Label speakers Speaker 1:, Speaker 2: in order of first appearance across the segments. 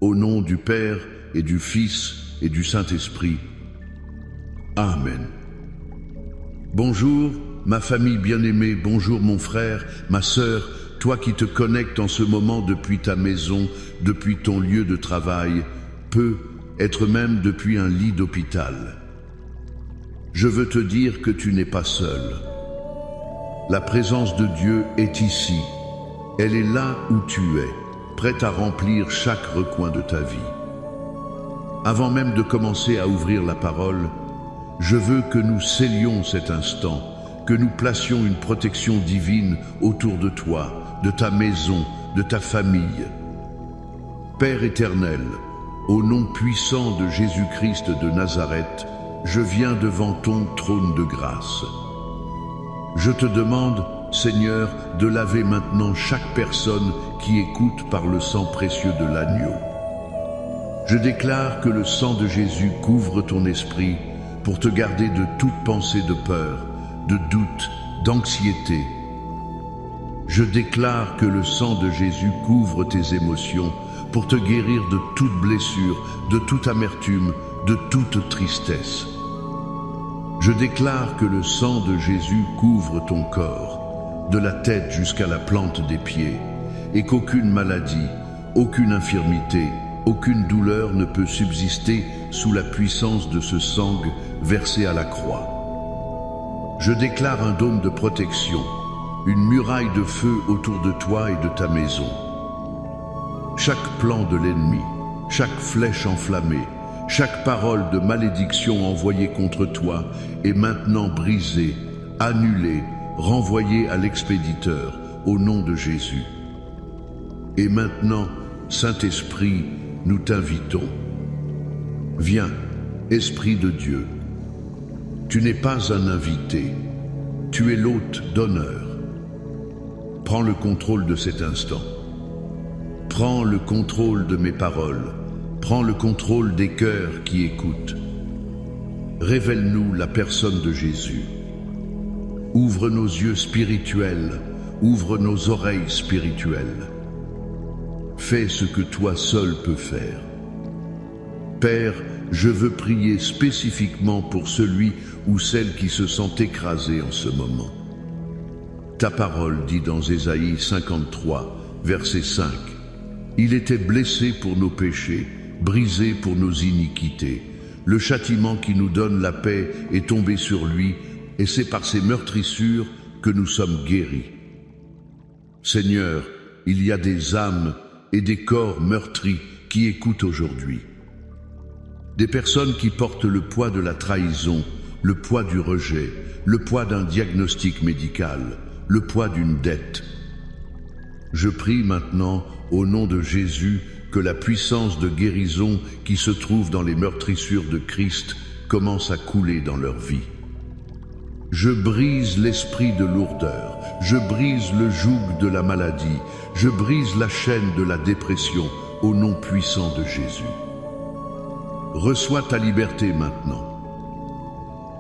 Speaker 1: Au nom du Père et du Fils et du Saint-Esprit. Amen. Bonjour, ma famille bien-aimée, bonjour mon frère, ma sœur, toi qui te connectes en ce moment depuis ta maison, depuis ton lieu de travail, être même depuis un lit d'hôpital. Je veux te dire que tu n'es pas seul. La présence de Dieu est ici. Elle est là où tu es, prête à remplir chaque recoin de ta vie. Avant même de commencer à ouvrir la parole, je veux que nous scellions cet instant, que nous placions une protection divine autour de toi, de ta maison, de ta famille. Père éternel, au nom puissant de Jésus-Christ de Nazareth, je viens devant ton trône de grâce. Je te demande, Seigneur, de laver maintenant chaque personne qui écoute par le sang précieux de l'agneau. Je déclare que le sang de Jésus couvre ton esprit pour te garder de toute pensée de peur, de doute, d'anxiété. Je déclare que le sang de Jésus couvre tes émotions pour te guérir de toute blessure, de toute amertume, de toute tristesse. Je déclare que le sang de Jésus couvre ton corps, de la tête jusqu'à la plante des pieds, et qu'aucune maladie, aucune infirmité, aucune douleur ne peut subsister sous la puissance de ce sang versé à la croix. Je déclare un dôme de protection, une muraille de feu autour de toi et de ta maison. Chaque plan de l'ennemi, chaque flèche enflammée, chaque parole de malédiction envoyée contre toi est maintenant brisée, annulée, renvoyée à l'expéditeur au nom de Jésus. Et maintenant, Saint-Esprit, nous t'invitons. Viens, Esprit de Dieu. Tu n'es pas un invité, tu es l'hôte d'honneur. Prends le contrôle de cet instant. Prends le contrôle de mes paroles. Prends le contrôle des cœurs qui écoutent. Révèle-nous la personne de Jésus. Ouvre nos yeux spirituels, ouvre nos oreilles spirituelles. Fais ce que toi seul peux faire. Père, je veux prier spécifiquement pour celui ou celle qui se sent écrasé en ce moment. Ta parole dit dans Ésaïe 53, verset 5, « Il était blessé pour nos péchés, brisé pour nos iniquités. Le châtiment qui nous donne la paix est tombé sur lui, et c'est par ses meurtrissures que nous sommes guéris. » Seigneur, il y a des âmes et des corps meurtris qui écoutent aujourd'hui. Des personnes qui portent le poids de la trahison, le poids du rejet, le poids d'un diagnostic médical, le poids d'une dette. Je prie maintenant, au nom de Jésus, que la puissance de guérison qui se trouve dans les meurtrissures de Christ commence à couler dans leur vie. Je brise l'esprit de lourdeur, je brise le joug de la maladie, je brise la chaîne de la dépression au nom puissant de Jésus. Reçois ta liberté maintenant.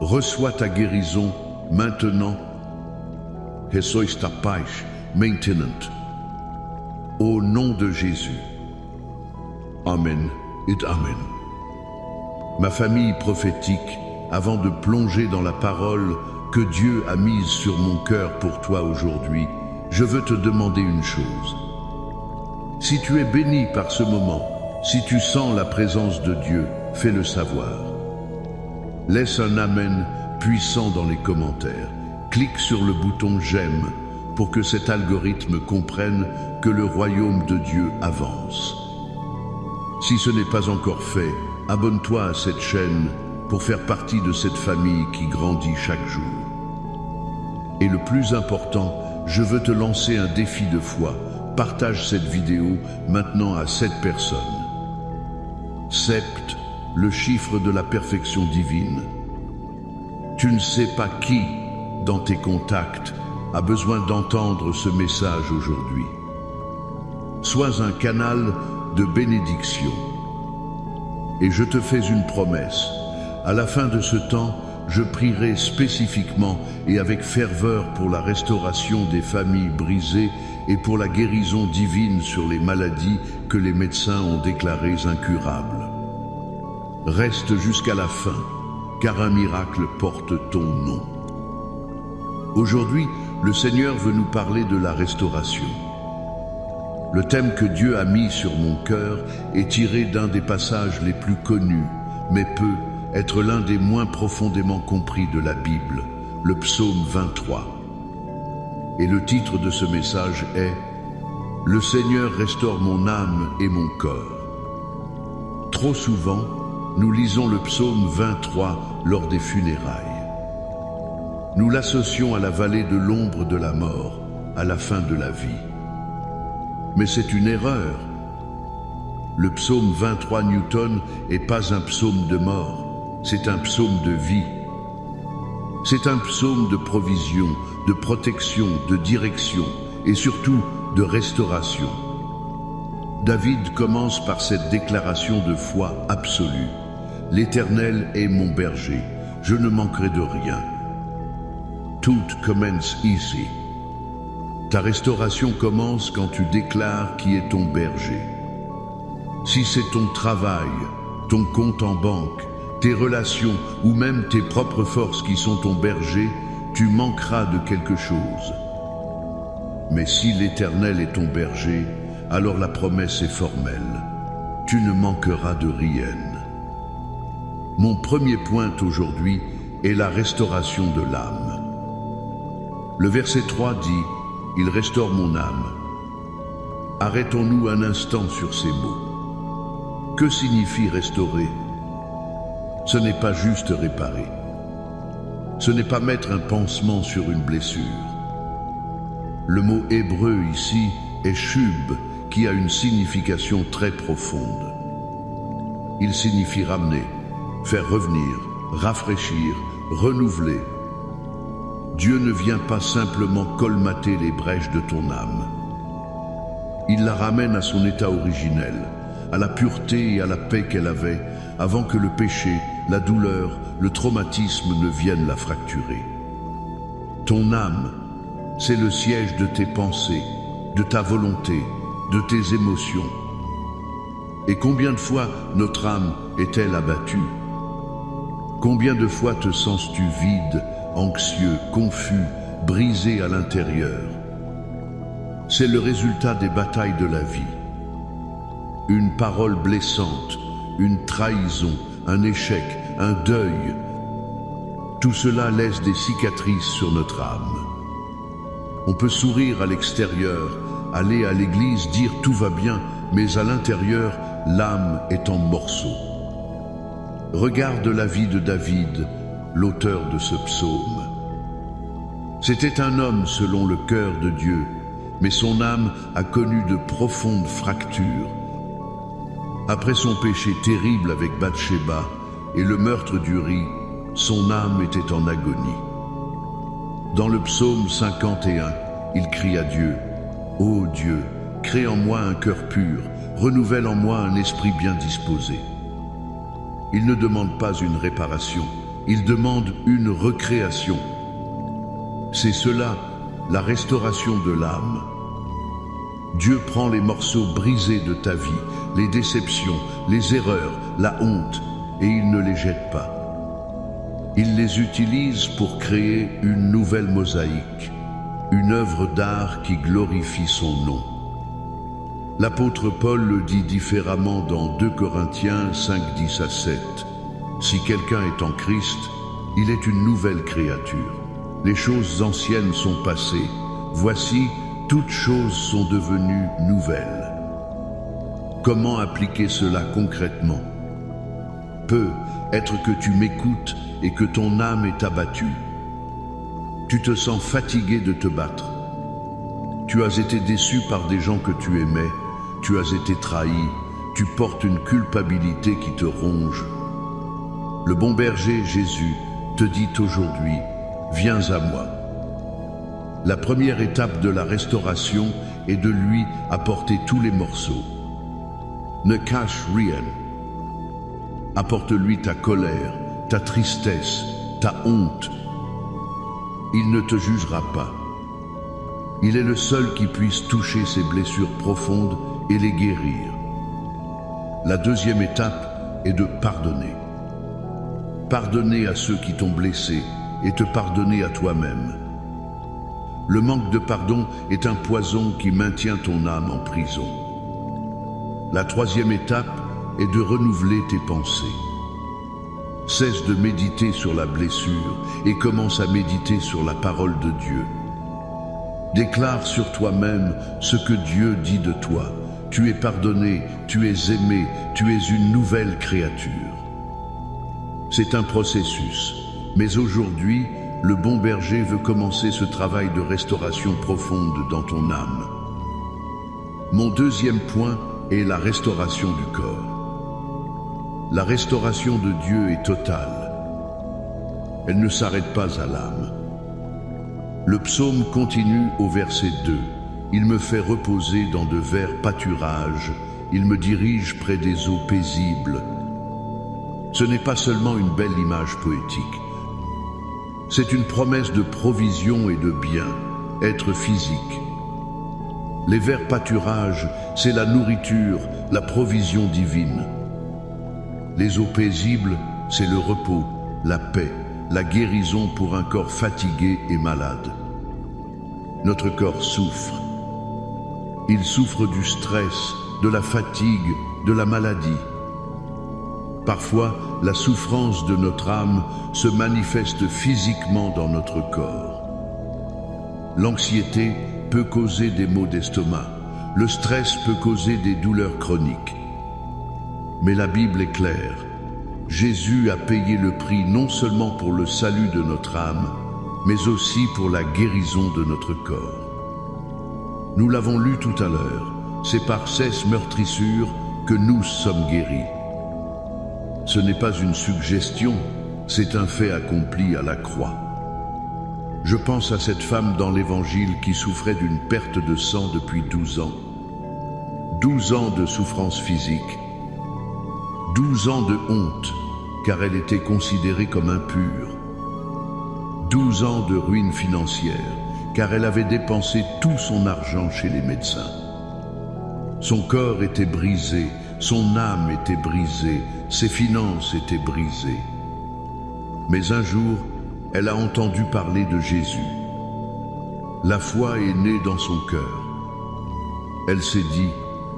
Speaker 1: Reçois ta guérison maintenant. Reçois ta paix maintenant. Au nom de Jésus. Amen et Amen. Ma famille prophétique, avant de plonger dans la parole que Dieu a mise sur mon cœur pour toi aujourd'hui, je veux te demander une chose. Si tu es béni par ce moment, si tu sens la présence de Dieu, fais-le savoir. Laisse un Amen puissant dans les commentaires. Clique sur le bouton j'aime pour que cet algorithme comprenne que le royaume de Dieu avance. Si ce n'est pas encore fait, abonne-toi à cette chaîne pour faire partie de cette famille qui grandit chaque jour. Et le plus important, je veux te lancer un défi de foi. Partage cette vidéo maintenant à 7 personnes. 7, le chiffre de la perfection divine. Tu ne sais pas qui, dans tes contacts, a besoin d'entendre ce message aujourd'hui. Sois un canal de bénédiction. Et je te fais une promesse. À la fin de ce temps, je prierai spécifiquement et avec ferveur pour la restauration des familles brisées et pour la guérison divine sur les maladies que les médecins ont déclarées incurables. Reste jusqu'à la fin, car un miracle porte ton nom. Aujourd'hui, le Seigneur veut nous parler de la restauration. Le thème que Dieu a mis sur mon cœur est tiré d'un des passages les plus connus, mais peut être l'un des moins profondément compris de la Bible, le psaume 23. Et le titre de ce message est « Le Seigneur restaure mon âme et mon corps ». Trop souvent, nous lisons le psaume 23 lors des funérailles. Nous l'associons à la vallée de l'ombre de la mort, à la fin de la vie. Mais c'est une erreur. Le psaume 23 Newton n'est pas un psaume de mort, c'est un psaume de vie. C'est un psaume de provision, de protection, de direction et surtout de restauration. David commence par cette déclaration de foi absolue. « L'Éternel est mon berger, je ne manquerai de rien. » Tout commence ici. Ta restauration commence quand tu déclares qui est ton berger. Si c'est ton travail, ton compte en banque, tes relations ou même tes propres forces qui sont ton berger, tu manqueras de quelque chose. Mais si l'Éternel est ton berger, alors la promesse est formelle. Tu ne manqueras de rien. Mon premier point aujourd'hui est la restauration de l'âme. Le verset 3 dit « Il restaure mon âme ». Arrêtons-nous un instant sur ces mots. Que signifie restaurer ? Ce n'est pas juste réparer. Ce n'est pas mettre un pansement sur une blessure. Le mot hébreu ici est shub, qui a une signification très profonde. Il signifie ramener, faire revenir, rafraîchir, renouveler. Dieu ne vient pas simplement colmater les brèches de ton âme. Il la ramène à son état originel, à la pureté et à la paix qu'elle avait avant que le péché, la douleur, le traumatisme ne viennent la fracturer. Ton âme, c'est le siège de tes pensées, de ta volonté, de tes émotions. Et combien de fois notre âme est-elle abattue? Combien de fois te sens-tu vide, anxieux, confus, brisé à l'intérieur? C'est le résultat des batailles de la vie. Une parole blessante, une trahison, un échec, un deuil. Tout cela laisse des cicatrices sur notre âme. On peut sourire à l'extérieur, aller à l'église, dire tout va bien, mais à l'intérieur, l'âme est en morceaux. Regarde la vie de David, l'auteur de ce psaume. C'était un homme selon le cœur de Dieu, mais son âme a connu de profondes fractures. Après son péché terrible avec Bathsheba et le meurtre d'Uri, son âme était en agonie. Dans le psaume 51, il crie à Dieu, « Ô Dieu, crée en moi un cœur pur, renouvelle en moi un esprit bien disposé. » Il ne demande pas une réparation, il demande une recréation. C'est cela, la restauration de l'âme. Dieu prend les morceaux brisés de ta vie, les déceptions, les erreurs, la honte, et il ne les jette pas. Il les utilise pour créer une nouvelle mosaïque, une œuvre d'art qui glorifie son nom. L'apôtre Paul le dit différemment dans 2 Corinthiens 5, 10 à 7. Si quelqu'un est en Christ, il est une nouvelle créature. Les choses anciennes sont passées. Voici, toutes choses sont devenues nouvelles. Comment appliquer cela concrètement? Peut être que tu m'écoutes et que ton âme est abattue. Tu te sens fatigué de te battre. Tu as été déçu par des gens que tu aimais. Tu as été trahi. Tu portes une culpabilité qui te ronge. Le bon berger, Jésus, te dit aujourd'hui, viens à moi. La première étape de la restauration est de lui apporter tous les morceaux. Ne cache rien. Apporte-lui ta colère, ta tristesse, ta honte. Il ne te jugera pas. Il est le seul qui puisse toucher ces blessures profondes et les guérir. La deuxième étape est de pardonner. Pardonner à ceux qui t'ont blessé et te pardonner à toi-même. Le manque de pardon est un poison qui maintient ton âme en prison. La troisième étape est de renouveler tes pensées. Cesse de méditer sur la blessure et commence à méditer sur la parole de Dieu. Déclare sur toi-même ce que Dieu dit de toi. Tu es pardonné, tu es aimé, tu es une nouvelle créature. C'est un processus, mais aujourd'hui, le bon berger veut commencer ce travail de restauration profonde dans ton âme. Mon deuxième point est la restauration du corps. La restauration de Dieu est totale. Elle ne s'arrête pas à l'âme. Le psaume continue au verset 2. Il me fait reposer dans de verts pâturages, il me dirige près des eaux paisibles. Ce n'est pas seulement une belle image poétique. C'est une promesse de provision et de bien, être physique. Les verts pâturages, c'est la nourriture, la provision divine. Les eaux paisibles, c'est le repos, la paix, la guérison pour un corps fatigué et malade. Notre corps souffre. Il souffre du stress, de la fatigue, de la maladie. Parfois, la souffrance de notre âme se manifeste physiquement dans notre corps. L'anxiété peut causer des maux d'estomac. Le stress peut causer des douleurs chroniques. Mais la Bible est claire. Jésus a payé le prix non seulement pour le salut de notre âme, mais aussi pour la guérison de notre corps. Nous l'avons lu tout à l'heure. C'est par ces meurtrissures que nous sommes guéris. Ce n'est pas une suggestion, c'est un fait accompli à la croix. Je pense à cette femme dans l'Évangile qui souffrait d'une perte de sang depuis 12 ans. 12 ans de souffrance physique. 12 ans de honte, car elle était considérée comme impure. 12 ans de ruine financière, car elle avait dépensé tout son argent chez les médecins. Son corps était brisé, son âme était brisée, ses finances étaient brisées. Mais un jour, elle a entendu parler de Jésus. La foi est née dans son cœur. Elle s'est dit,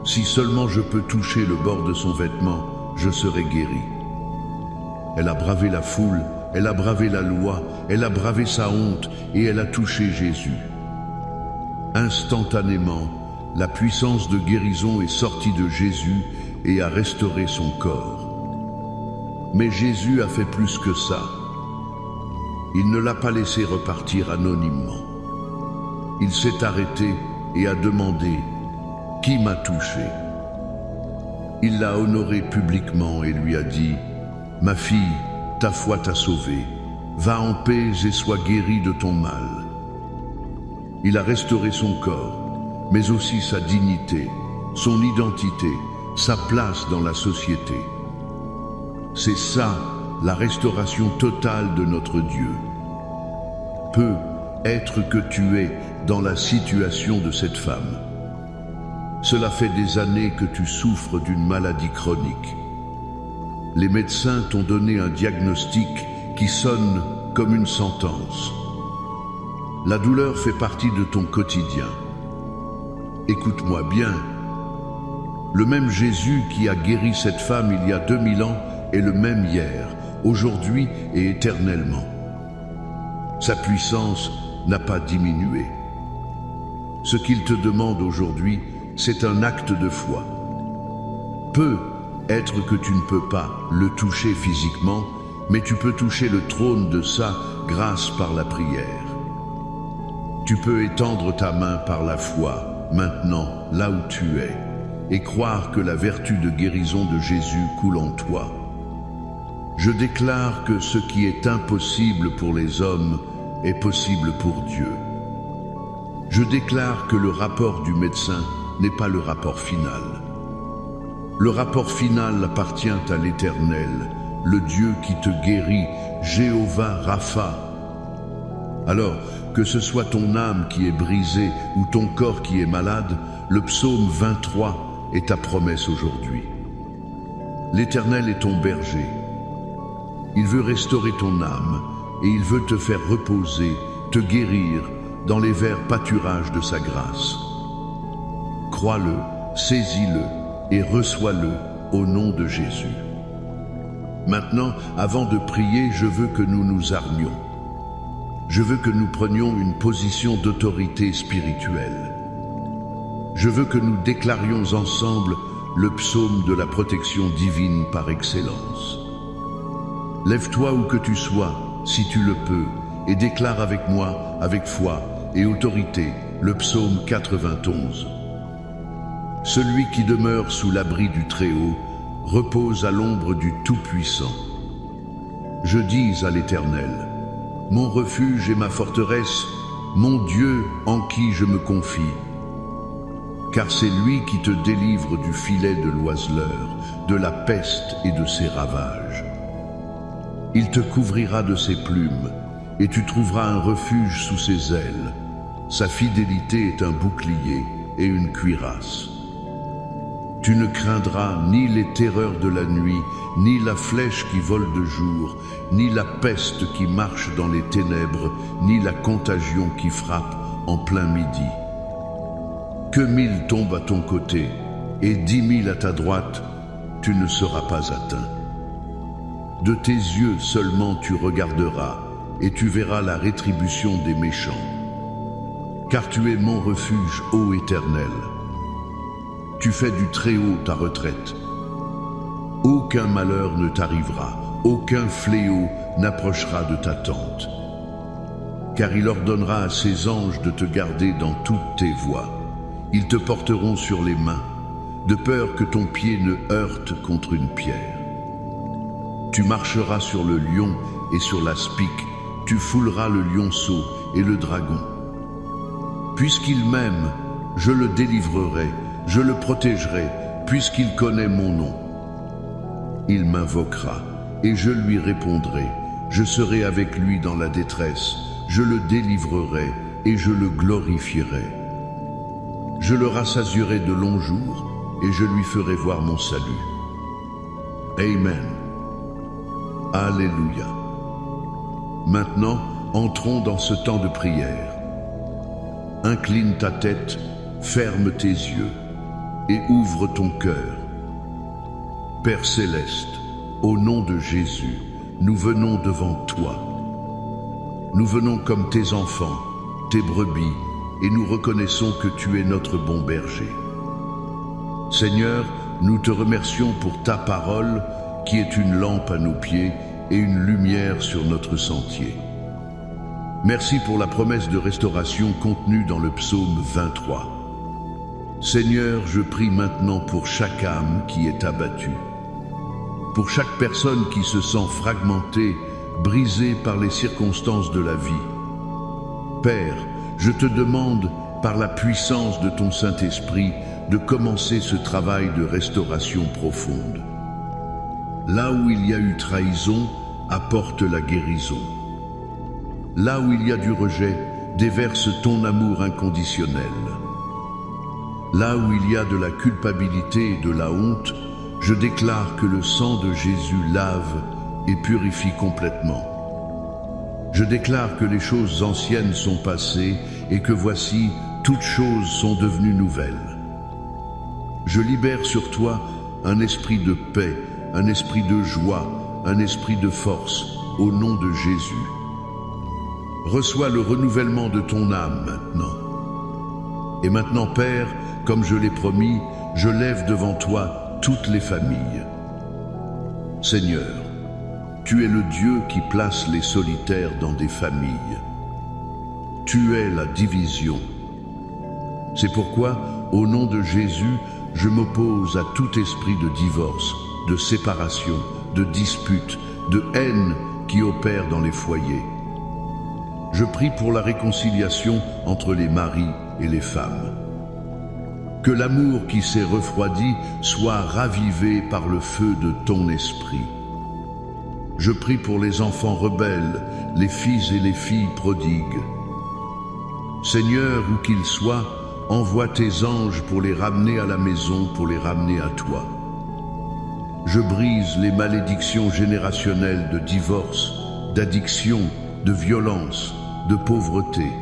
Speaker 1: si seulement je peux toucher le bord de son vêtement, je serai guérie. Elle a bravé la foule, elle a bravé la loi, elle a bravé sa honte et elle a touché Jésus. Instantanément, la puissance de guérison est sortie de Jésus et a restauré son corps. Mais Jésus a fait plus que ça. Il ne l'a pas laissé repartir anonymement. Il s'est arrêté et a demandé « Qui m'a touché ?» Il l'a honoré publiquement et lui a dit « Ma fille, ta foi t'a sauvée. Va en paix et sois guérie de ton mal. » Il a restauré son corps, mais aussi sa dignité, son identité, sa place dans la société. C'est ça, la restauration totale de notre Dieu. Peut être que tu es dans la situation de cette femme. Cela fait des années que tu souffres d'une maladie chronique. Les médecins t'ont donné un diagnostic qui sonne comme une sentence. La douleur fait partie de ton quotidien. Écoute-moi bien. Le même Jésus qui a guéri cette femme il y a 2000 ans est le même hier, aujourd'hui et éternellement. Sa puissance n'a pas diminué. Ce qu'il te demande aujourd'hui, c'est un acte de foi. Peut être que tu ne peux pas le toucher physiquement, mais tu peux toucher le trône de sa grâce par la prière. Tu peux étendre ta main par la foi, maintenant, là où tu es, et croire que la vertu de guérison de Jésus coule en toi. Je déclare que ce qui est impossible pour les hommes est possible pour Dieu. Je déclare que le rapport du médecin n'est pas le rapport final. Le rapport final appartient à l'Éternel, le Dieu qui te guérit, Jéhovah Rapha. Alors, que ce soit ton âme qui est brisée ou ton corps qui est malade, le psaume 23 est ta promesse aujourd'hui. L'Éternel est ton berger. Il veut restaurer ton âme et il veut te faire reposer, te guérir dans les verts pâturages de sa grâce. Crois-le, saisis-le et reçois-le au nom de Jésus. Maintenant, avant de prier, je veux que nous nous armions. Je veux que nous prenions une position d'autorité spirituelle. Je veux que nous déclarions ensemble le psaume de la protection divine par excellence. Lève-toi où que tu sois, si tu le peux, et déclare avec moi, avec foi et autorité, le psaume 91. Celui qui demeure sous l'abri du Très-Haut repose à l'ombre du Tout-Puissant. Je dis à l'Éternel, mon refuge et ma forteresse, mon Dieu en qui je me confie. Car c'est lui qui te délivre du filet de l'oiseleur, de la peste et de ses ravages. Il te couvrira de ses plumes, et tu trouveras un refuge sous ses ailes. Sa fidélité est un bouclier et une cuirasse. Tu ne craindras ni les terreurs de la nuit, ni la flèche qui vole de jour, ni la peste qui marche dans les ténèbres, ni la contagion qui frappe en plein midi. Que 1000 tombent à ton côté et 10 000 à ta droite, tu ne seras pas atteint. De tes yeux seulement tu regarderas et tu verras la rétribution des méchants. Car tu es mon refuge, ô Éternel. Tu fais du Très-Haut ta retraite. Aucun malheur ne t'arrivera, aucun fléau n'approchera de ta tente. Car il ordonnera à ses anges de te garder dans toutes tes voies. Ils te porteront sur les mains, de peur que ton pied ne heurte contre une pierre. Tu marcheras sur le lion et sur l'aspic, tu fouleras le lionceau et le dragon. Puisqu'il m'aime, je le délivrerai, je le protégerai, puisqu'il connaît mon nom. Il m'invoquera, et je lui répondrai. Je serai avec lui dans la détresse, je le délivrerai, et je le glorifierai. Je le rassasierai de longs jours, et je lui ferai voir mon salut. Amen. Alléluia. Maintenant, entrons dans ce temps de prière. Incline ta tête, ferme tes yeux et ouvre ton cœur. Père céleste, au nom de Jésus, nous venons devant toi. Nous venons comme tes enfants, tes brebis, et nous reconnaissons que tu es notre bon berger. Seigneur, nous te remercions pour ta parole qui est une lampe à nos pieds et une lumière sur notre sentier. Merci pour la promesse de restauration contenue dans le psaume 23. Seigneur, je prie maintenant pour chaque âme qui est abattue, pour chaque personne qui se sent fragmentée, brisée par les circonstances de la vie. Père, je te demande, par la puissance de ton Saint-Esprit, de commencer ce travail de restauration profonde. Là où il y a eu trahison, apporte la guérison. Là où il y a du rejet, déverse ton amour inconditionnel. Là où il y a de la culpabilité et de la honte, je déclare que le sang de Jésus lave et purifie complètement. Je déclare que les choses anciennes sont passées et que voici, toutes choses sont devenues nouvelles. Je libère sur toi un esprit de paix, un esprit de joie, un esprit de force, au nom de Jésus. Reçois le renouvellement de ton âme maintenant. Et maintenant, Père, comme je l'ai promis, je lève devant toi toutes les familles. Seigneur, tu es le Dieu qui place les solitaires dans des familles. Tu es la division. C'est pourquoi, au nom de Jésus, je m'oppose à tout esprit de divorce, de séparation, de dispute, de haine qui opère dans les foyers. Je prie pour la réconciliation entre les maris et les femmes. Que l'amour qui s'est refroidi soit ravivé par le feu de ton esprit. Je prie pour les enfants rebelles, les fils et les filles prodigues. Seigneur, où qu'ils soient, envoie tes anges pour les ramener à la maison, pour les ramener à toi. Je brise les malédictions générationnelles de divorce, d'addiction, de violence, de pauvreté.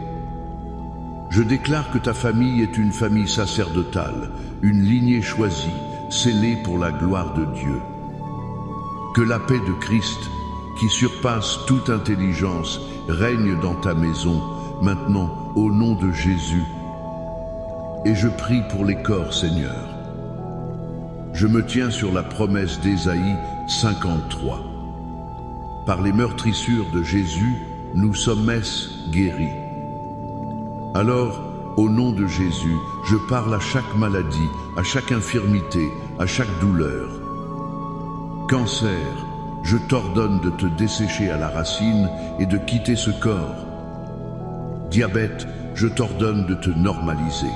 Speaker 1: Je déclare que ta famille est une famille sacerdotale, une lignée choisie, scellée pour la gloire de Dieu. Que la paix de Christ, qui surpasse toute intelligence, règne dans ta maison, maintenant, au nom de Jésus. Et je prie pour les corps, Seigneur. Je me tiens sur la promesse d'Ésaïe 53. Par les meurtrissures de Jésus, nous sommes guéris. Alors, au nom de Jésus, je parle à chaque maladie, à chaque infirmité, à chaque douleur. Cancer, je t'ordonne de te dessécher à la racine et de quitter ce corps. Diabète, je t'ordonne de te normaliser.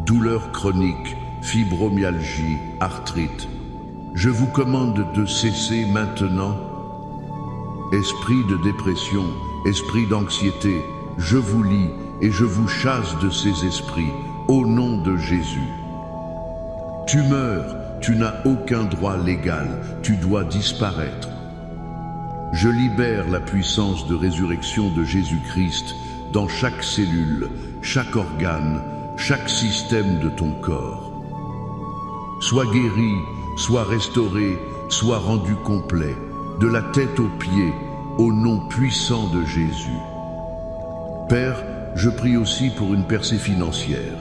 Speaker 1: Douleur chronique, fibromyalgie, arthrite, je vous commande de cesser maintenant. Esprit de dépression, esprit d'anxiété, je vous lie et je vous chasse de ces esprits, au nom de Jésus. Tu meurs, tu n'as aucun droit légal, tu dois disparaître. Je libère la puissance de résurrection de Jésus-Christ dans chaque cellule, chaque organe, chaque système de ton corps. Sois guéri, sois restauré, sois rendu complet, de la tête aux pieds, au nom puissant de Jésus. Père, je prie aussi pour une percée financière.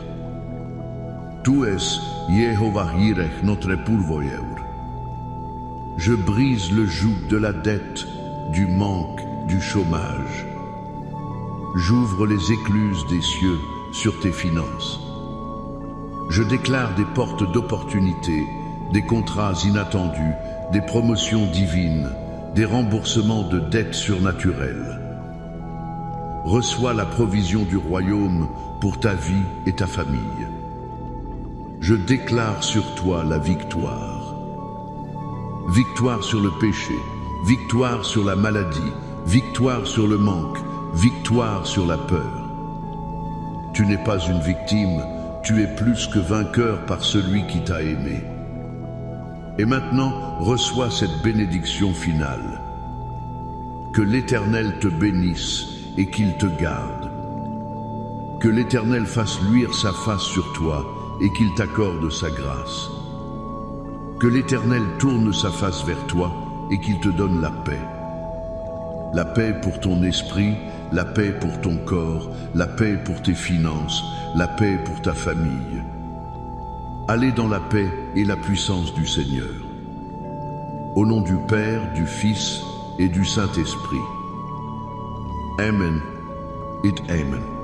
Speaker 1: Tu es Yehovah Jireh, notre pourvoyeur. Je brise le joug de la dette, du manque, du chômage. J'ouvre les écluses des cieux sur tes finances. Je déclare des portes d'opportunité, des contrats inattendus, des promotions divines, des remboursements de dettes surnaturelles. Reçois la provision du royaume pour ta vie et ta famille. Je déclare sur toi la victoire. Victoire sur le péché, victoire sur la maladie, victoire sur le manque, victoire sur la peur. Tu n'es pas une victime, tu es plus que vainqueur par celui qui t'a aimé. Et maintenant, reçois cette bénédiction finale. Que l'Éternel te bénisse et qu'il te garde. Que l'Éternel fasse luire sa face sur toi et qu'il t'accorde sa grâce. Que l'Éternel tourne sa face vers toi et qu'il te donne la paix. La paix pour ton esprit, la paix pour ton corps, la paix pour tes finances, la paix pour ta famille. Allez dans la paix et la puissance du Seigneur. Au nom du Père, du Fils et du Saint-Esprit. Amen et Amen.